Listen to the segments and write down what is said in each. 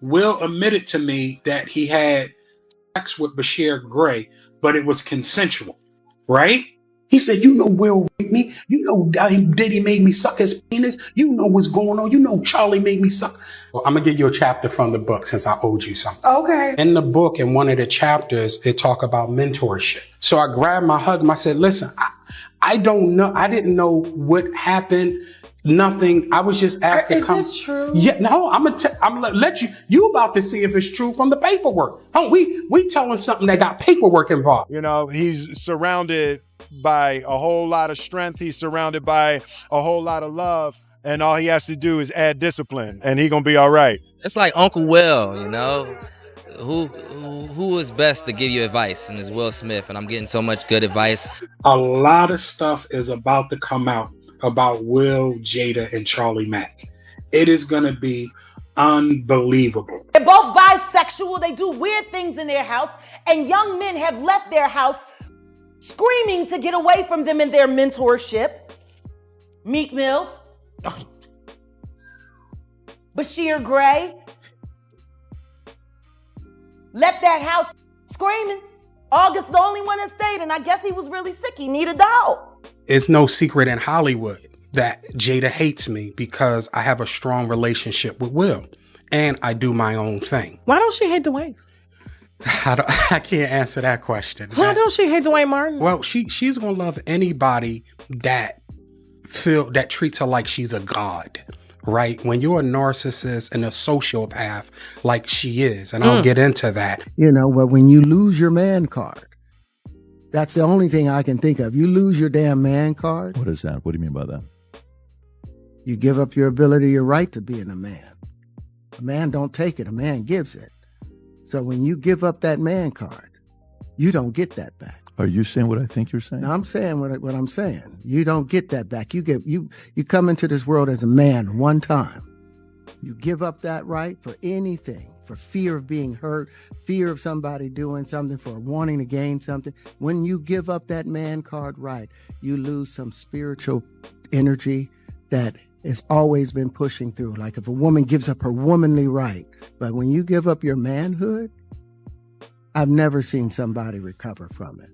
Will admitted to me that he had sex with Bryshere Gray, but it was consensual, right? He said, you know Will raped me. You know Diddy made me suck his penis. You know what's going on. You know Charlie made me suck. Well, I'm going to give you a chapter from the book since I owed you something. Okay. In the book, in one of the chapters, it talk about mentorship. So I grabbed my husband. I said, listen, I don't know. I didn't know what happened. Nothing. I was just asked to come. Is this true? Yeah, no, I'm gonna let you about to see if it's true from the paperwork. Oh, we telling something that got paperwork involved. You know, he's surrounded by a whole lot of strength. He's surrounded by a whole lot of love. And all he has to do is add discipline and he gonna be all right. It's like Uncle Will, you know? Who is best to give you advice? And it's Will Smith, and I'm getting so much good advice. A lot of stuff is about to come out about Will, Jada, and Charlie Mack. It is going to be unbelievable. They're both bisexual. They do weird things in their house, and young men have left their house screaming to get away from them in their mentorship. Meek Mills, Bryshere Gray left that house screaming. August the only one that stayed, and I guess he was really sick. He needed a dog. It's no secret in Hollywood that Jada hates me because I have a strong relationship with Will and I do my own thing. Why don't she hate Dwayne? I can't answer that question. Why don't she hate Dwayne Martin? Well, she's gonna love anybody that treats her like she's a god, right? When you're a narcissist and a sociopath like she is, and I'll get into that. You know, but when you lose your man card, that's the only thing I can think of. You lose your damn man card. What is that? What do you mean by that? You give up your ability, your right to being a man. A man don't take it, a man gives it. So when you give up that man card, you don't get that back. Are you saying what I think you're saying? No, I'm saying what I'm saying. You don't get that back. You come into this world as a man one time. You give up that right for anything, for fear of being hurt, fear of somebody doing something, for wanting to gain something. When you give up that man card right, you lose some spiritual energy that has always been pushing through. Like if a woman gives up her womanly right, but when you give up your manhood, I've never seen somebody recover from it.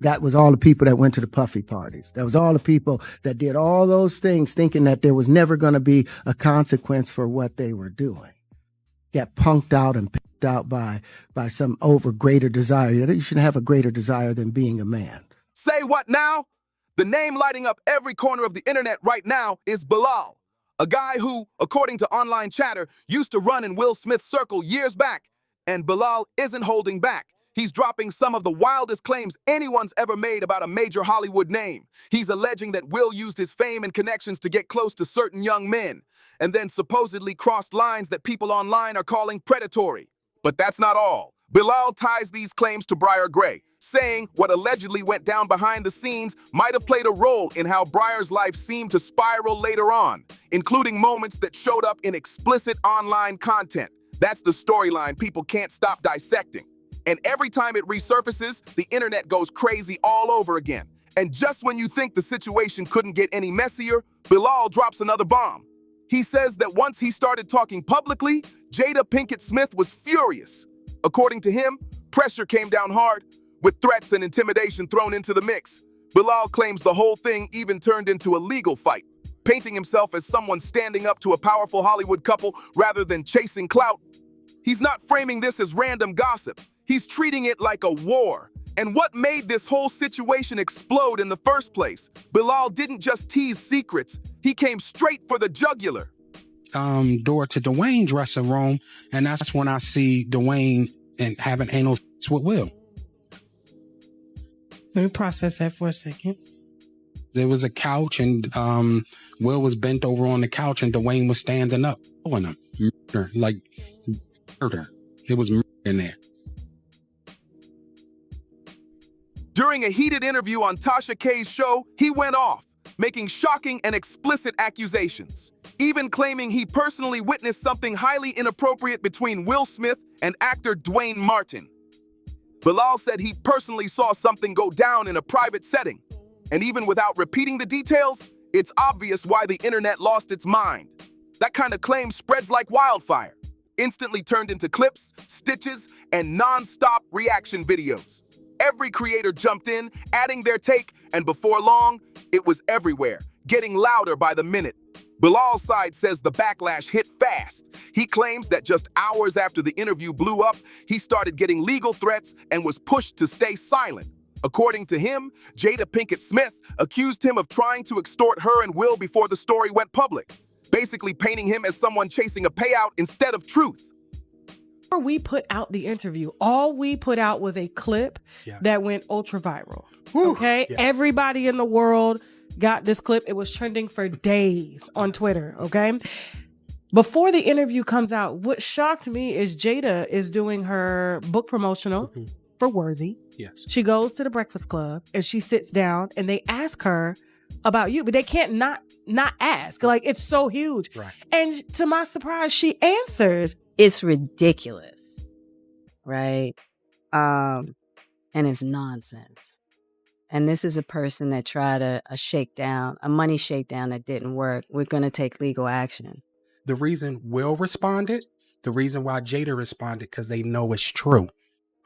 That was all the people that went to the puffy parties. That was all the people that did all those things thinking that there was never going to be a consequence for what they were doing. Got punked out and picked out by some greater desire. You shouldn't have a greater desire than being a man. Say what now? The name lighting up every corner of the internet right now is Bilal, a guy who, according to online chatter, used to run in Will Smith's circle years back. And Bilal isn't holding back. He's dropping some of the wildest claims anyone's ever made about a major Hollywood name. He's alleging that Will used his fame and connections to get close to certain young men, and then supposedly crossed lines that people online are calling predatory. But that's not all. Bilal ties these claims to Bryshere Gray, saying what allegedly went down behind the scenes might have played a role in how Bryshere's life seemed to spiral later on, including moments that showed up in explicit online content. That's the storyline people can't stop dissecting. And every time it resurfaces, the internet goes crazy all over again. And just when you think the situation couldn't get any messier, Bilal drops another bomb. He says that once he started talking publicly, Jada Pinkett Smith was furious. According to him, pressure came down hard, with threats and intimidation thrown into the mix. Bilal claims the whole thing even turned into a legal fight, painting himself as someone standing up to a powerful Hollywood couple rather than chasing clout. He's not framing this as random gossip. He's treating it like a war. And what made this whole situation explode in the first place? Bilal didn't just tease secrets. He came straight for the jugular. Door to Dwayne's dressing room, and that's when I see Dwayne and having anal sex with Will. Let me process that for a second. There was a couch, and Will was bent over on the couch, and Dwayne was standing up, pulling him. Murder, like murder. There was murder in there. During a heated interview on Tasha K's show, he went off, making shocking and explicit accusations, even claiming he personally witnessed something highly inappropriate between Will Smith and actor Dwayne Martin. Bilal said he personally saw something go down in a private setting, and even without repeating the details, it's obvious why the internet lost its mind. That kind of claim spreads like wildfire. instantly turned into clips, stitches, and non-stop reaction videos. Every creator jumped in, adding their take, and before long, it was everywhere, getting louder by the minute. Bilal's side says the backlash hit fast. He claims that just hours after the interview blew up, he started getting legal threats and was pushed to stay silent. According to him, Jada Pinkett Smith accused him of trying to extort her and Will before the story went public, basically painting him as someone chasing a payout instead of truth. Before we put out the interview, all we put out was a clip that went ultra viral. Okay? Yeah. Everybody in the world got this clip. It was trending for days on Twitter. Okay? Before the interview comes out, what shocked me is Jada is doing her book promotional for Worthy. Yes. She goes to the Breakfast Club and she sits down and they ask her about you, but they can't not ask. Like, it's so huge. Right. And to my surprise, she answers. It's ridiculous, right? And it's nonsense. And this is a person that tried a money shakedown that didn't work. We're going to take legal action. The reason Will responded, the reason why Jada responded, because they know it's true.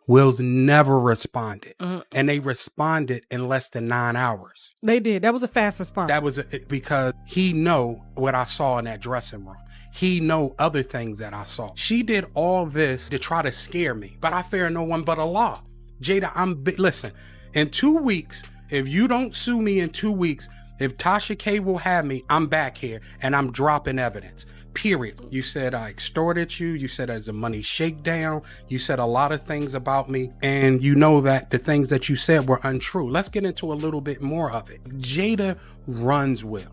Will's never responded. And they responded in less than 9 hours. They did. That was a fast response. That was because he know what I saw in that dressing room. He know other things that I saw. She did all this to try to scare me, but I fear no one but Allah. Jada, listen, in 2 weeks, if you don't sue me in 2 weeks, if Tasha K will have me, I'm back here and I'm dropping evidence. Period. You said I extorted you. You said there's a money shakedown. You said a lot of things about me. And you know that the things that you said were untrue. Let's get into a little bit more of it. Jada runs Will.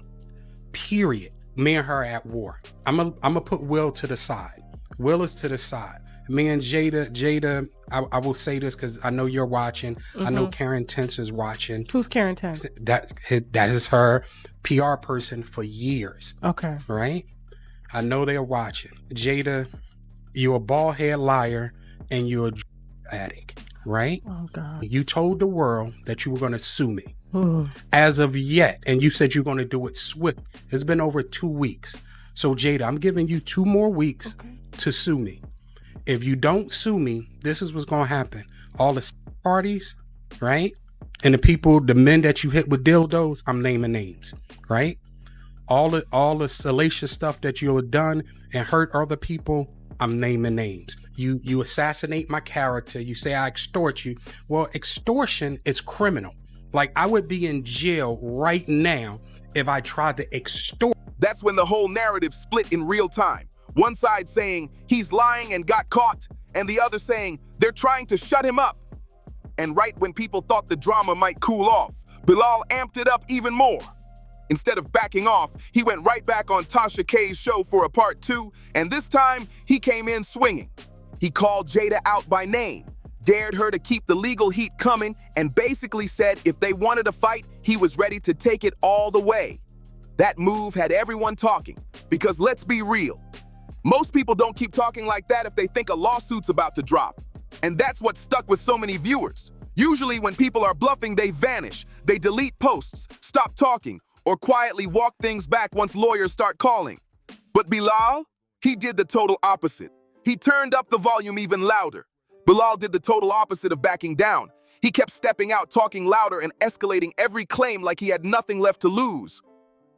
Period. Me and her at war. I'm gonna put Will to the side. Will is to the side. Me and Jada, I will say this because I know you're watching. I know Karen Tense is watching. Who's Karen Tense? That is her PR person for years. Okay. Right? I know they're watching. Jada, you're a bald head liar and you're a drug addict, right? Oh, God. You told the world that you were going to sue me. As of yet, and you said you're going to do it swift. It's been over 2 weeks. So, Jada, I'm giving you 2 more weeks to sue me. If you don't sue me, this is what's going to happen. All the parties, right? And the men that you hit with dildos, I'm naming names, right? All the salacious stuff that you have done and hurt other people, I'm naming names. You assassinate my character. You say I extort you. Well, extortion is criminal. Like, I would be in jail right now if I tried to extort. That's when the whole narrative split in real time. One side saying he's lying and got caught, and the other saying they're trying to shut him up. And right when people thought the drama might cool off, Bilal amped it up even more. Instead of backing off, he went right back on Tasha K's show for a part 2, and this time, he came in swinging. He called Jada out by name, dared her to keep the legal heat coming, and basically said if they wanted a fight, he was ready to take it all the way. That move had everyone talking, because let's be real. Most people don't keep talking like that if they think a lawsuit's about to drop. And that's what stuck with so many viewers. Usually when people are bluffing, they vanish, they delete posts, stop talking, or quietly walk things back once lawyers start calling. But Bilal, he did the total opposite. He turned up the volume even louder. Bilal did the total opposite of backing down. He kept stepping out, talking louder and escalating every claim like he had nothing left to lose.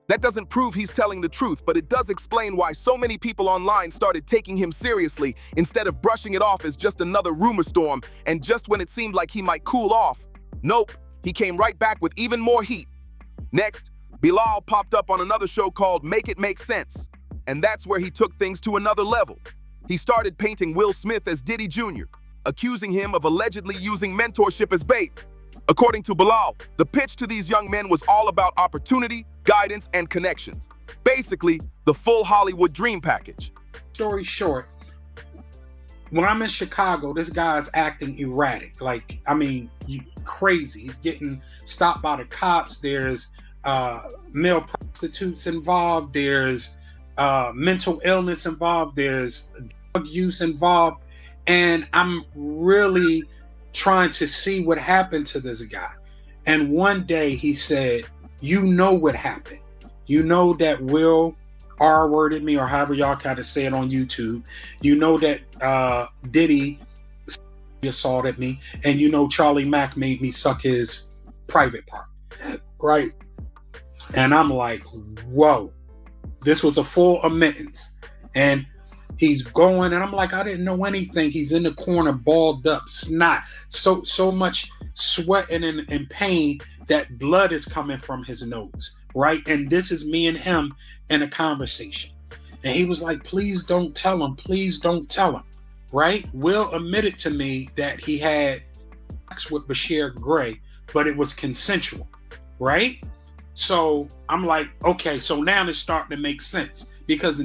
That doesn't prove he's telling the truth, but it does explain why so many people online started taking him seriously instead of brushing it off as just another rumor storm, and just when it seemed like he might cool off, nope, he came right back with even more heat. Next, Bilal popped up on another show called Make It Make Sense, and that's where he took things to another level. He started painting Will Smith as Diddy Jr., accusing him of allegedly using mentorship as bait. According to Bilal, the pitch to these young men was all about opportunity, guidance, and connections. Basically, the full Hollywood dream package. Story short, when I'm in Chicago, this guy's acting erratic. Like, I mean, crazy. He's getting stopped by the cops. There's male prostitutes involved. There's mental illness involved. There's drug use involved. And I'm really trying to see what happened to this guy. And one day he said, you know what happened. You know that Will R-worded me, or however y'all kind of say it on YouTube. You know that Diddy assaulted me, and you know Charlie Mack made me suck his private part, right? And I'm like, whoa, this was a full admittance. And he's going, and I'm like, I didn't know anything. He's in the corner, balled up, snot, so much sweating and pain that blood is coming from his nose, right? And this is me and him in a conversation. And he was like, please don't tell him. Please don't tell him, right? Will admitted to me that he had sex with Bryshere Gray, but it was consensual, right? So I'm like, okay, so now it's starting to make sense, because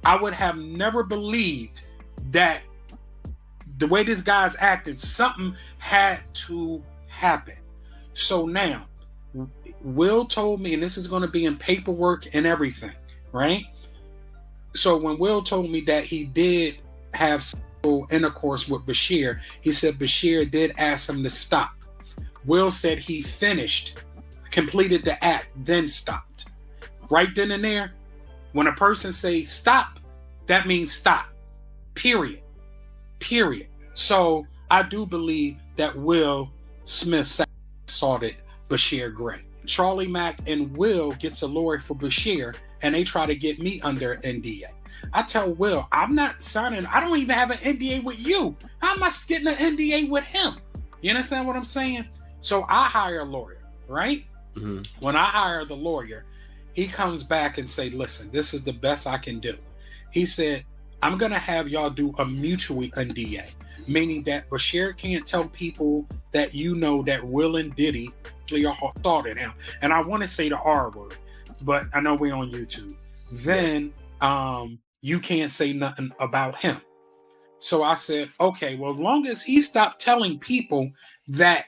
I would have never believed that the way this guy's acting, something had to happen. So now, Will told me, and this is going to be in paperwork and everything, right? So when Will told me that he did have sexual intercourse with Bryshere, he said Bryshere did ask him to stop. Will said he completed the act, then stopped. Right then and there, when a person says stop, that means stop. Period. So I do believe that Will Smith assaulted Bryshere Gray. Charlie Mack and Will gets a lawyer for Bryshere, and they try to get me under NDA. I tell Will, I'm not signing, I don't even have an NDA with you. How am I getting an NDA with him? You understand what I'm saying? So I hire a lawyer, right? Mm-hmm. When I hire the lawyer, he comes back and say, listen, this is the best I can do. He said, I'm going to have y'all do a mutual NDA, meaning that Bryshere can't tell people that you know that Will and Diddy actually assaulted him. And I want to say the R word, but I know we're on YouTube. Then you can't say nothing about him. So I said, okay, well, as long as he stopped telling people that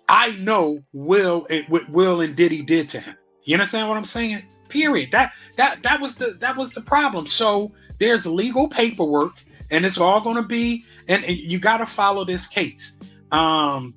I know what Will and Diddy did to him. You understand what I'm saying? Period. That was the problem. So there's legal paperwork, and it's all going to be, and you got to follow this case. All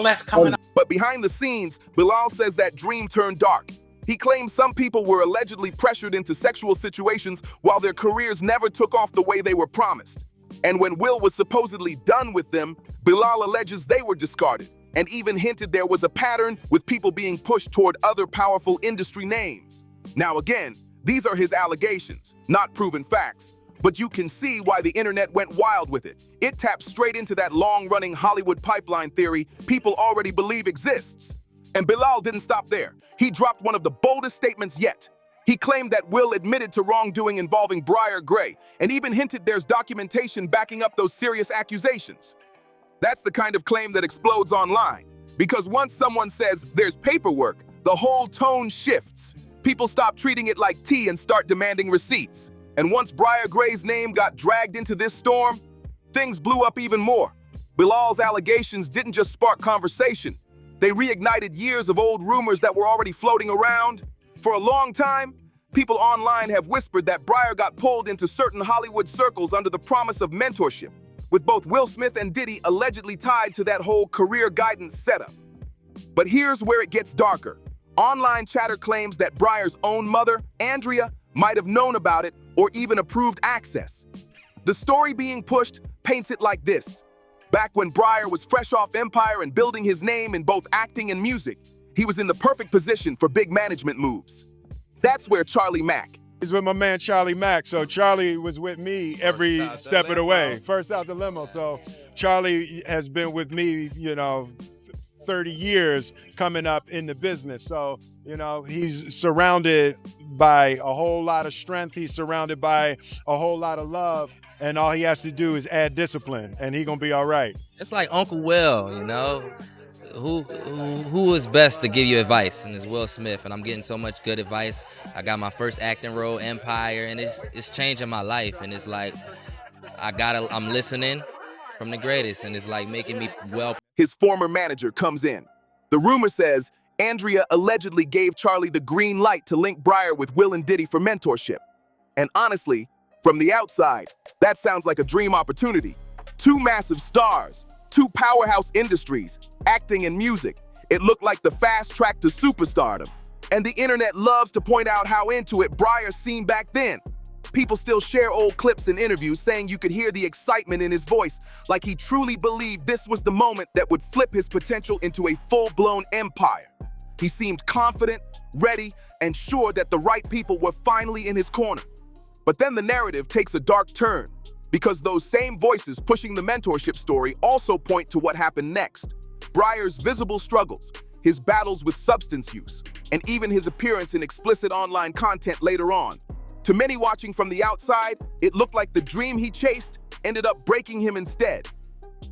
that's coming up. But behind the scenes, Bilal says that dream turned dark. He claims some people were allegedly pressured into sexual situations while their careers never took off the way they were promised. And when Will was supposedly done with them, Bilal alleges they were discarded, and even hinted there was a pattern with people being pushed toward other powerful industry names. Now again, these are his allegations, not proven facts, but you can see why the internet went wild with it. It taps straight into that long-running Hollywood pipeline theory people already believe exists. And Bilal didn't stop there. He dropped one of the boldest statements yet. He claimed that Will admitted to wrongdoing involving Bryshere Gray, and even hinted there's documentation backing up those serious accusations. That's the kind of claim that explodes online, because once someone says there's paperwork, the whole tone shifts. People stop treating it like tea and start demanding receipts. And once Bryshere Gray's name got dragged into this storm, things blew up even more. Bilal's allegations didn't just spark conversation. They reignited years of old rumors that were already floating around. For a long time, people online have whispered that Bryshere got pulled into certain Hollywood circles under the promise of mentorship, with both Will Smith and Diddy allegedly tied to that whole career guidance setup. But here's where it gets darker. Online chatter claims that Bryshere's own mother, Andrea, might have known about it or even approved access. The story being pushed paints it like this. Back when Bryshere was fresh off Empire and building his name in both acting and music, he was in the perfect position for big management moves. That's where Charlie Mack. He's with my man Charlie Mack. So Charlie was with me every step of the way. First out the limo. So Charlie has been with me, 30 years coming up in the business. So, he's surrounded by a whole lot of strength. He's surrounded by a whole lot of love. And all he has to do is add discipline, and he gonna be all right. It's like Uncle Will, Who is best to give you advice? And it's Will Smith, and I'm getting so much good advice. I got my first acting role, Empire, and it's changing my life. And it's like I'm listening from the greatest, and it's like making me well. His former manager comes in. The rumor says Andrea allegedly gave Charlie the green light to link Bryshere with Will and Diddy for mentorship. And honestly, from the outside, that sounds like a dream opportunity. Two massive stars, two powerhouse industries, acting and music. It looked like the fast track to superstardom. And the internet loves to point out how into it Bryshere seemed back then. People still share old clips and interviews saying you could hear the excitement in his voice, like he truly believed this was the moment that would flip his potential into a full-blown empire. He seemed confident, ready, and sure that the right people were finally in his corner. But then the narrative takes a dark turn, because those same voices pushing the mentorship story also point to what happened next. Bryshere's visible struggles, his battles with substance use, and even his appearance in explicit online content later on. To many watching from the outside, it looked like the dream he chased ended up breaking him instead.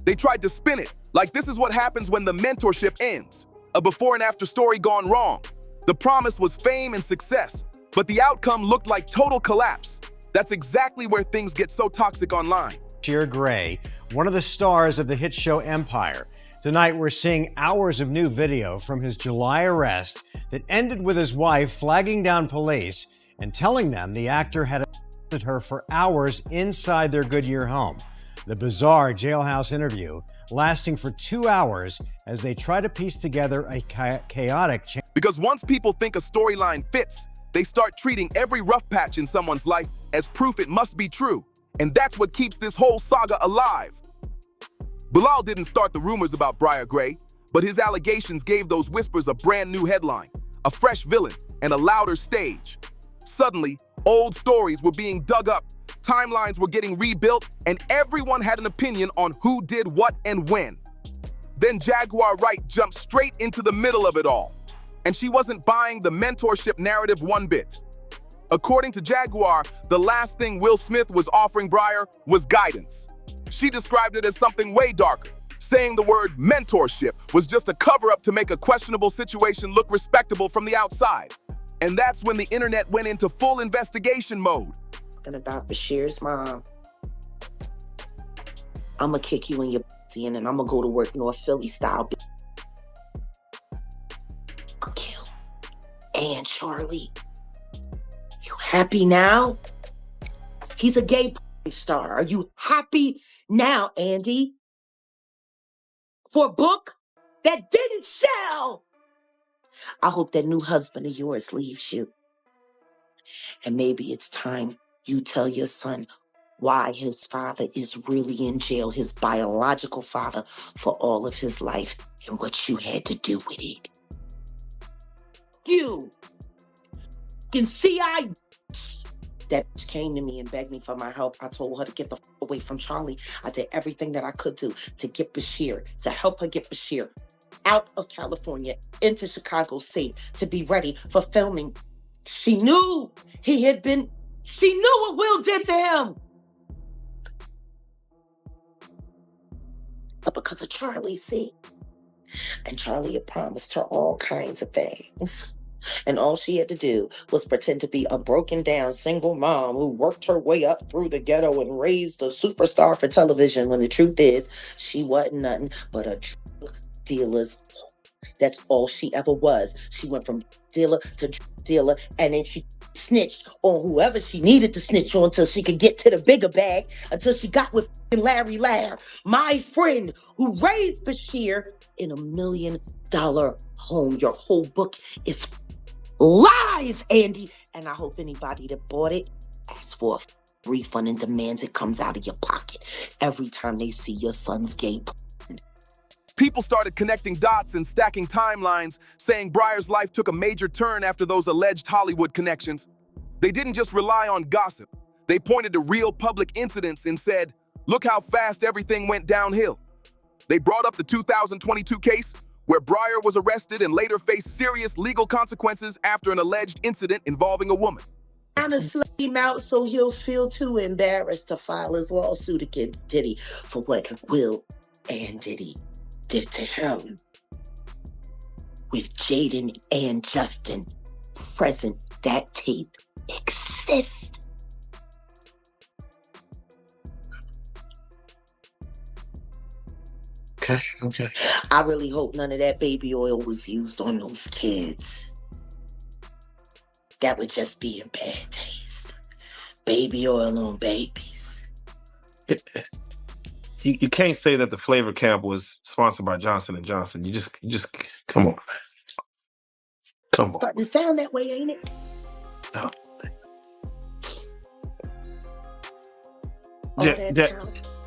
They tried to spin it, like this is what happens when the mentorship ends, a before and after story gone wrong. The promise was fame and success, but the outcome looked like total collapse. That's exactly where things get so toxic online. Bryshere Gray, one of the stars of the hit show Empire. Tonight, we're seeing hours of new video from his July arrest that ended with his wife flagging down police and telling them the actor had assaulted her for hours inside their Goodyear home. The bizarre jailhouse interview lasting for 2 hours as they try to piece together a chaotic change. Because once people think a storyline fits, they start treating every rough patch in someone's life as proof it must be true. And that's what keeps this whole saga alive. Bilal didn't start the rumors about Bryshere Gray, but his allegations gave those whispers a brand new headline, a fresh villain, and a louder stage. Suddenly, old stories were being dug up, timelines were getting rebuilt, and everyone had an opinion on who did what and when. Then Jaguar Wright jumped straight into the middle of it all, and she wasn't buying the mentorship narrative one bit. According to Jaguar, the last thing Will Smith was offering Bryshere was guidance. She described it as something way darker, saying the word mentorship was just a cover-up to make a questionable situation look respectable from the outside. And that's when the internet went into full investigation mode. And about Bryshere's mom, I'ma kick you in your pussy and then I'ma go to work North Philly style. I'll kill. And Charlie, you happy now? He's a gay star. Are you happy now, Andy? For a book that didn't sell? I hope that new husband of yours leaves you. And maybe it's time you tell your son why his father is really in jail, his biological father, for all of his life and what you had to do with it. You can see that came to me and begged me for my help. I told her to get the away from Charlie. I did everything that I could do to get Bryshere, to help her get Bryshere out of California into Chicago safe, to be ready for filming. She knew she knew what Will did to him. But because of Charlie, see? And Charlie had promised her all kinds of things. And all she had to do was pretend to be a broken down single mom who worked her way up through the ghetto and raised a superstar for television, when the truth is she wasn't nothing but a drug dealer's whore. That's all she ever was. She went from dealer to dealer, and then she snitched on whoever she needed to snitch on until she could get to the bigger bag, until she got with Larry Lair, my friend who raised Bryshere in $1 million home. Your whole book is lies, Andy. And I hope anybody that bought it asks for a refund and demands it comes out of your pocket every time they see your son's gay porn. People started connecting dots and stacking timelines, saying Bryshere's life took a major turn after those alleged Hollywood connections. They didn't just rely on gossip. They pointed to real public incidents and said, look how fast everything went downhill. They brought up the 2022 case, where Bryshere was arrested and later faced serious legal consequences after an alleged incident involving a woman. Trying to slay him out so he'll feel too embarrassed to file his lawsuit against Diddy for what Will and Diddy did to him. With Jaden and Justin present, that tape exists. Okay. I really hope none of that baby oil was used on those kids. That would just be in bad taste. Baby oil on babies. You can't say that the flavor camp was sponsored by Johnson & Johnson. You just come on. Come on. Starting to sound that way, ain't it? No.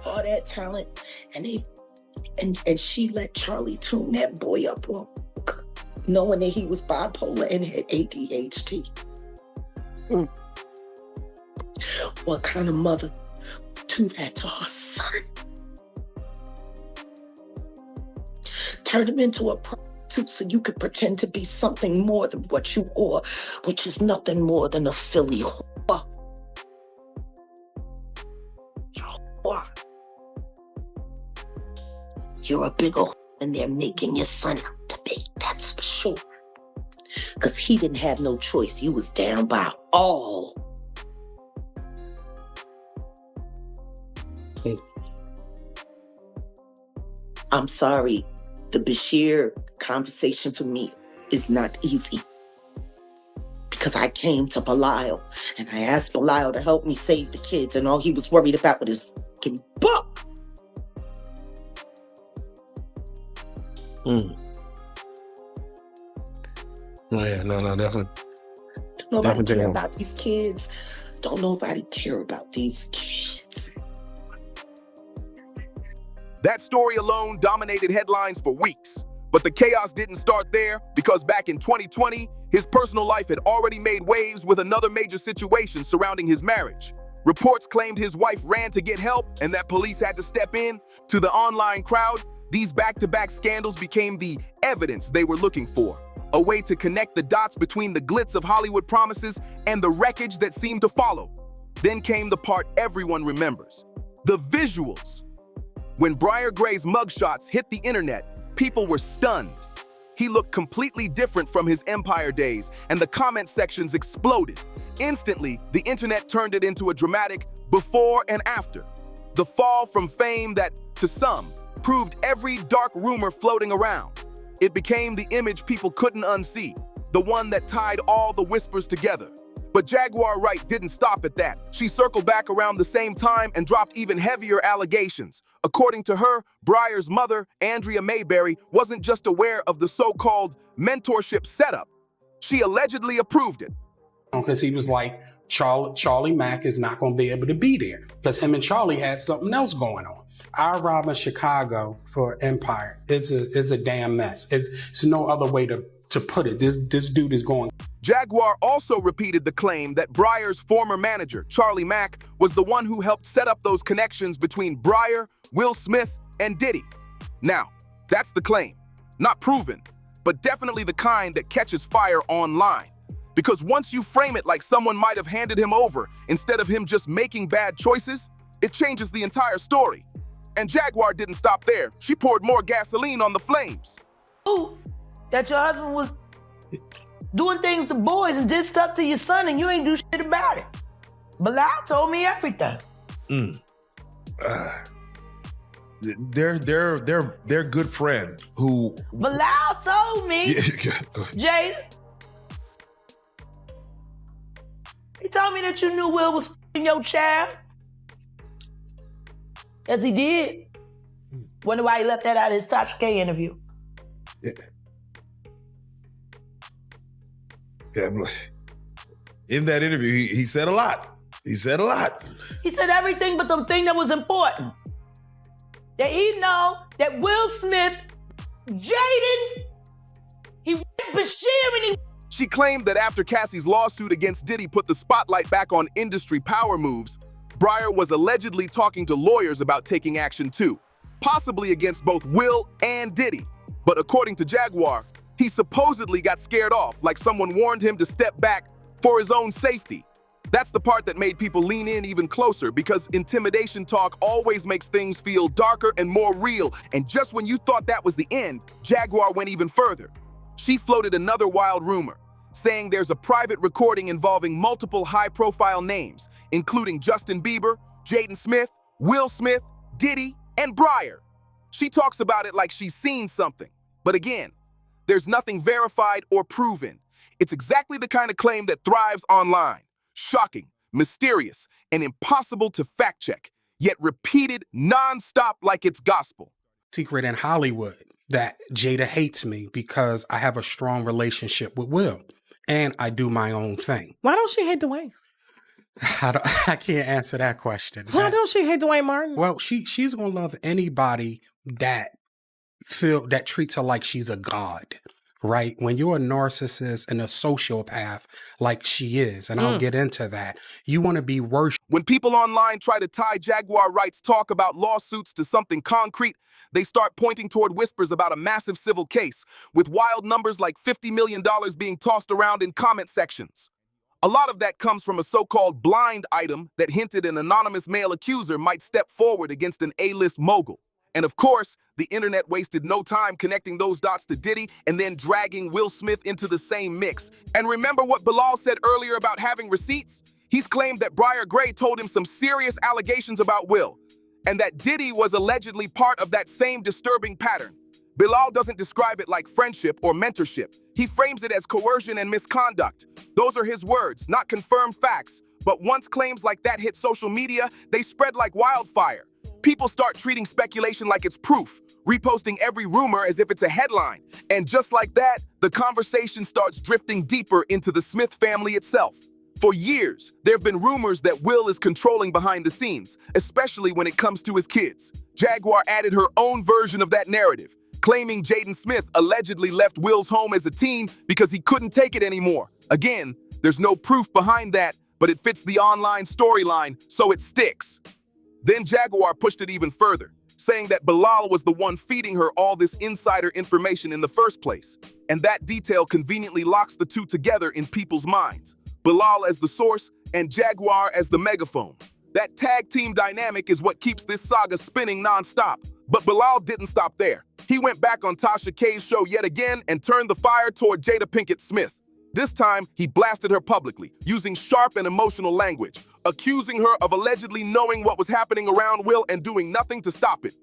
All that talent, and she let Charlie tune that boy up, knowing that he was bipolar and had ADHD. What kind of mother would do that to her son? Turn him into a prostitute so you could pretend to be something more than what you are, which is nothing more than a Philly whore. You're a whore. You're a bigger whore than they're making your son out to be, that's for sure. Because he didn't have no choice. You was down by all. I'm sorry. The Bryshere conversation for me is not easy. Because I came to Bilal and I asked Bilal to help me save the kids, and all he was worried about was his fucking book. Oh, yeah, no, definitely. Don't nobody care about these kids. Don't nobody care about these kids. That story alone dominated headlines for weeks. But the chaos didn't start there, because back in 2020, his personal life had already made waves with another major situation surrounding his marriage. Reports claimed his wife ran to get help and that police had to step in. To the online crowd, these back-to-back scandals became the evidence they were looking for. A way to connect the dots between the glitz of Hollywood promises and the wreckage that seemed to follow. Then came the part everyone remembers: the visuals. When Bryshere Gray's mugshots hit the internet, people were stunned. He looked completely different from his Empire days, and the comment sections exploded. Instantly, the internet turned it into a dramatic before and after. The fall from fame that, to some, proved every dark rumor floating around. It became the image people couldn't unsee, the one that tied all the whispers together. But Jaguar Wright didn't stop at that. She circled back around the same time and dropped even heavier allegations. According to her, Bryshere's mother, Andrea Mayberry, wasn't just aware of the so-called mentorship setup. She allegedly approved it. Because he was like, Charlie Mack is not going to be able to be there, because him and Charlie had something else going on. I arrived in Chicago for Empire. It's a damn mess. It's no other way to put it. This dude is going. Jaguar also repeated the claim that Bryshere's former manager, Charlie Mack, was the one who helped set up those connections between Bryshere, Will Smith, and Diddy. Now, that's the claim. Not proven, but definitely the kind that catches fire online. Because once you frame it like someone might have handed him over instead of him just making bad choices, it changes the entire story. And Jaguar didn't stop there. She poured more gasoline on the flames. Ooh, that your husband was doing things to boys and did stuff to your son, and you ain't do shit about it. Bilal told me everything. Their good friend who Bilal told me. Jada. He told me that you knew Will was f***ing your child. As he did. Wonder why he left that out of his Tasha K interview. Yeah, in that interview, he said a lot. He said a lot. He said everything but the thing that was important. That he know that Will Smith, Jaden, he went Bryshere and he... She claimed that after Cassie's lawsuit against Diddy put the spotlight back on industry power moves, Bryshere was allegedly talking to lawyers about taking action too, possibly against both Will and Diddy. But according to Jaguar, he supposedly got scared off, like someone warned him to step back for his own safety. That's the part that made people lean in even closer, because intimidation talk always makes things feel darker and more real. And just when you thought that was the end, Jaguar went even further. She floated another wild rumor, saying there's a private recording involving multiple high-profile names, including Justin Bieber, Jaden Smith, Will Smith, Diddy, and Bryshere. She talks about it like she's seen something. But again, there's nothing verified or proven. It's exactly the kind of claim that thrives online. Shocking, mysterious, and impossible to fact-check, yet repeated non-stop like it's gospel. Secret in Hollywood. that Jada hates me because I have a strong relationship with Will and I do my own thing. Why don't she hate Dwayne? I can't answer that question. Why don't she hate Dwayne Martin? Well, she's gonna love anybody that treats her like she's a god, right? When you're a narcissist and a sociopath like she is, and I'll get into that, you want to be worshipped. When people online try to tie Jaguar Wright's talk about lawsuits to something concrete, they start pointing toward whispers about a massive civil case, with wild numbers like $50 million being tossed around in comment sections. A lot of that comes from a so-called blind item that hinted an anonymous male accuser might step forward against an A-list mogul. And of course, the internet wasted no time connecting those dots to Diddy and then dragging Will Smith into the same mix. And remember what Bilal said earlier about having receipts? He's claimed that Bryshere Gray told him some serious allegations about Will, and that Diddy was allegedly part of that same disturbing pattern. Bilal doesn't describe it like friendship or mentorship. He frames it as coercion and misconduct. Those are his words, not confirmed facts. But once claims like that hit social media, they spread like wildfire. People start treating speculation like it's proof, reposting every rumor as if it's a headline. And just like that, the conversation starts drifting deeper into the Smith family itself. For years, there have been rumors that Will is controlling behind the scenes, especially when it comes to his kids. Jaguar added her own version of that narrative, claiming Jaden Smith allegedly left Will's home as a teen because he couldn't take it anymore. Again, there's no proof behind that, but it fits the online storyline, so it sticks. Then Jaguar pushed it even further, saying that Bilal was the one feeding her all this insider information in the first place. And that detail conveniently locks the two together in people's minds. Bilal as the source and Jaguar as the megaphone. That tag team dynamic is what keeps this saga spinning nonstop. But Bilal didn't stop there. He went back on Tasha K's show yet again and turned the fire toward Jada Pinkett Smith. This time, he blasted her publicly, using sharp and emotional language, accusing her of allegedly knowing what was happening around Will and doing nothing to stop it.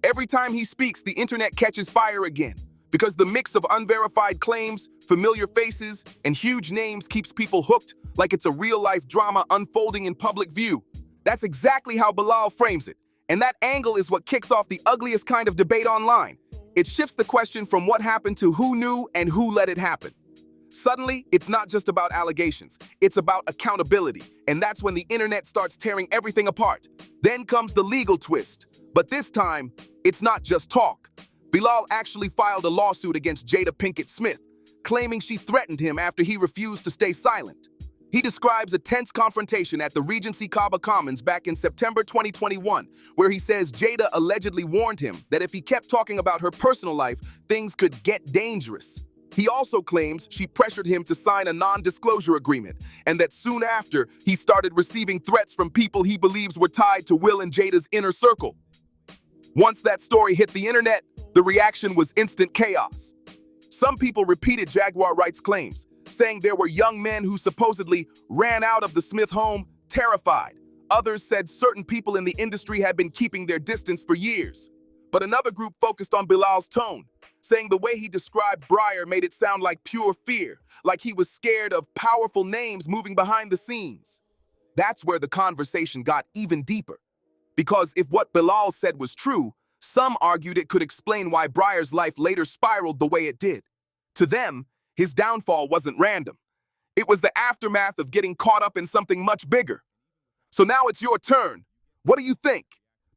Every time he speaks, the internet catches fire again, because the mix of unverified claims, familiar faces, and huge names keeps people hooked like it's a real-life drama unfolding in public view. That's exactly how Bilal frames it, and that angle is what kicks off the ugliest kind of debate online. It shifts the question from what happened to who knew and who let it happen. Suddenly, it's not just about allegations, it's about accountability, and that's when the internet starts tearing everything apart. Then comes the legal twist, but this time, it's not just talk. Bilal actually filed a lawsuit against Jada Pinkett Smith, claiming she threatened him after he refused to stay silent. He describes a tense confrontation at the Regency Caba Commons back in September 2021, where he says Jada allegedly warned him that if he kept talking about her personal life, things could get dangerous. He also claims she pressured him to sign a non-disclosure agreement, and that soon after, he started receiving threats from people he believes were tied to Will and Jada's inner circle. Once that story hit the internet, the reaction was instant chaos. Some people repeated Jaguar Wright's claims, saying there were young men who supposedly ran out of the Smith home terrified. Others said certain people in the industry had been keeping their distance for years. But another group focused on Bilal's tone, saying the way he described Bryshere made it sound like pure fear, like he was scared of powerful names moving behind the scenes. That's where the conversation got even deeper. Because if what Bilal said was true, some argued it could explain why Bryshere's life later spiraled the way it did. To them, his downfall wasn't random. It was the aftermath of getting caught up in something much bigger. So now it's your turn. What do you think?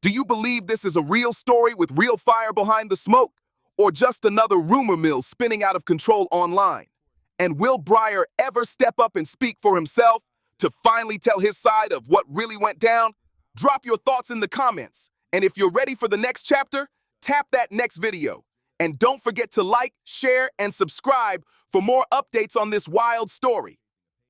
Do you believe this is a real story with real fire behind the smoke? Or just another rumor mill spinning out of control online? And will Bryshere ever step up and speak for himself to finally tell his side of what really went down? Drop your thoughts in the comments. And if you're ready for the next chapter, tap that next video. And don't forget to like, share, and subscribe for more updates on this wild story.